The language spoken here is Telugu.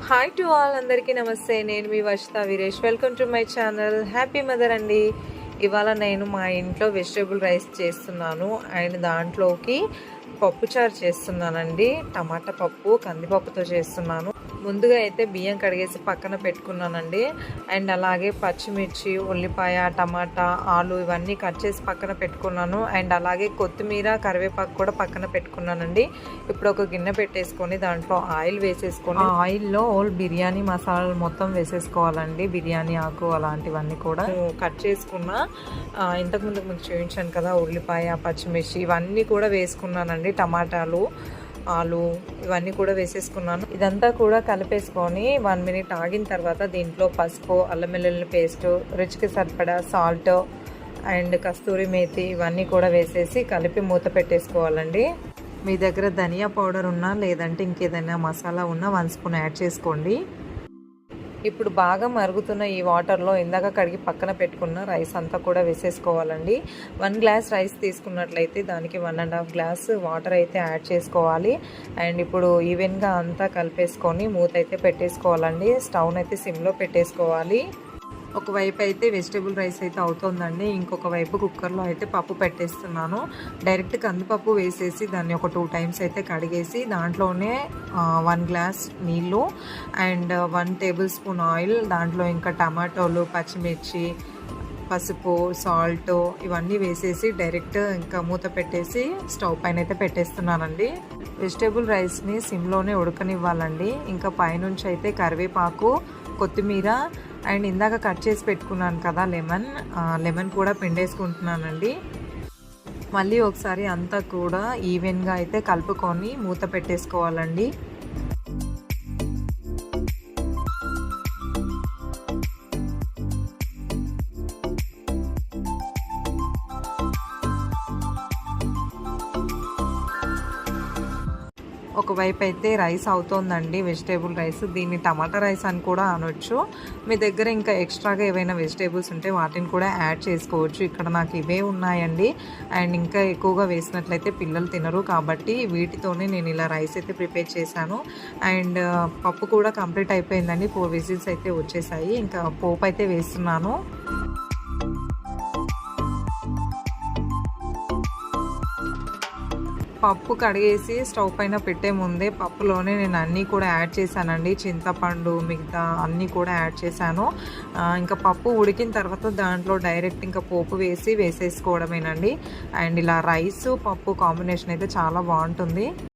హాయ్ టు ఆల్, అందరికీ నమస్తే. నేను మీ Varshitha Veeresh. Welcome to my channel happy mother అండి. ఇవాళ నేను మా ఇంట్లో వెజిటేబుల్ రైస్ చేస్తున్నాను అండ్ దాంట్లోకి పప్పుచారు చేస్తున్నానండి. టమాటా పప్పు కందిపప్పుతో చేస్తున్నాను. ముందుగా అయితే బియ్యం కడిగేసి పక్కన పెట్టుకున్నానండి. అండ్ అలాగే పచ్చిమిర్చి, ఉల్లిపాయ, టమాటా, ఆలు ఇవన్నీ కట్ చేసి పక్కన పెట్టుకున్నాను. అండ్ అలాగే కొత్తిమీర, కరివేపాకు కూడా పక్కన పెట్టుకున్నానండి. ఇప్పుడు ఒక గిన్నె పెట్టేసుకొని దాంట్లో ఆయిల్ వేసేసుకొని ఆయిల్లో బిర్యానీ మసాలాలు మొత్తం వేసేసుకోవాలండి. బిర్యానీ ఆకు అలాంటివన్నీ కూడా కట్ చేసుకున్న ఇంతకుముందు మీకు చూపించాను కదా, ఉల్లిపాయ, పచ్చిమిర్చి ఇవన్నీ కూడా వేసుకున్నానండి. టమాటాలు, ఆలు ఇవన్నీ కూడా వేసేసుకున్నాను. ఇదంతా కూడా కలిపేసుకొని 1 మినిట్ ఆగిన తర్వాత దీంట్లో పసుపు, అల్లం వెల్లుల్లి పేస్ట్, రుచికి సరిపడా సాల్ట్ అండ్ కస్తూరి మేతి ఇవన్నీ కూడా వేసేసి కలిపి మూత పెట్టేసుకోవాలండి. మీ దగ్గర ధనియా పౌడర్ ఉన్నా లేదంటే ఇంకేదైనా మసాలా ఉన్నా 1 స్పూన్ యాడ్ చేసుకోండి. ఇప్పుడు బాగా మరుగుతున్న ఈ వాటర్లో ఇందాక కడిగి పక్కన పెట్టుకున్న రైస్ అంతా కూడా వేసేసుకోవాలండి. 1 గ్లాస్ రైస్ తీసుకున్నట్లయితే దానికి 1.5 గ్లాస్ వాటర్ అయితే యాడ్ చేసుకోవాలి. అండ్ ఇప్పుడు ఈవెన్గా అంతా కలిపేసుకొని మూత అయితే పెట్టేసుకోవాలండి. స్టవ్ని అయితే సిమ్లో పెట్టేసుకోవాలి. ఒకవైపు అయితే వెజిటేబుల్ రైస్ అయితే అవుతుందండి. ఇంకొక వైపు కుక్కర్లో అయితే పప్పు పెట్టేస్తున్నాను. డైరెక్ట్ కందిపప్పు వేసేసి దాన్ని ఒక 2 టైమ్స్ అయితే కడిగేసి దాంట్లోనే 1 గ్లాస్ నీళ్ళు అండ్ 1 టేబుల్ స్పూన్ ఆయిల్, దాంట్లో ఇంకా టమాటోలు, పచ్చిమిర్చి, పసుపు, సాల్ట్ ఇవన్నీ వేసేసి డైరెక్ట్ ఇంకా మూత పెట్టేసి స్టవ్ పైన అయితే పెట్టేస్తున్నానండి. వెజిటేబుల్ రైస్ని సిమ్లోనే ఉడకనివ్వాలండి. ఇంకా పైనుంచి అయితే కరివేపాకు, కొత్తిమీర అండ్ ఇందాక కట్ చేసి పెట్టుకున్నాను కదా లెమన్ కూడా పిండేసుకుంటున్నానండి. మళ్ళీ ఒకసారి అంతా కూడా ఈవెన్గా అయితే కలుపుకొని మూత పెట్టేసుకోవాలండి. ఒకవైపు అయితే రైస్ అవుతోందండి, వెజిటేబుల్ రైస్. దీన్ని టమాటా రైస్ అని కూడా అనొచ్చు. మీ దగ్గర ఇంకా ఎక్స్ట్రాగా ఏవైనా వెజిటేబుల్స్ ఉంటే వాటిని కూడా యాడ్ చేసుకోవచ్చు. ఇక్కడ నాకు ఇవే ఉన్నాయండి. అండ్ ఇంకా ఎక్కువగా వేసినట్లయితే పిల్లలు తినరు కాబట్టి వీటితోనే నేను ఇలా రైస్ అయితే ప్రిపేర్ చేశాను. అండ్ పప్పు కూడా కంప్లీట్ అయిపోయిందండి. 4 విజిల్స్ అయితే వచ్చేసాయి. ఇంకా పోపు అయితే వేస్తున్నాను. పప్పు కడిగేసి స్టవ్ పైన పెట్టే ముందే పప్పులోనే నేను అన్నీ కూడా యాడ్ చేశానండి. చింతపండు మిగతా అన్నీ కూడా యాడ్ చేశాను. ఇంకా పప్పు ఉడికిన తర్వాత దాంట్లో డైరెక్ట్ ఇంకా పోపు వేసేసుకోవడమేనండి. అండ్ ఇలా రైస్ పప్పు కాంబినేషన్ అయితే చాలా బాగుంటుంది.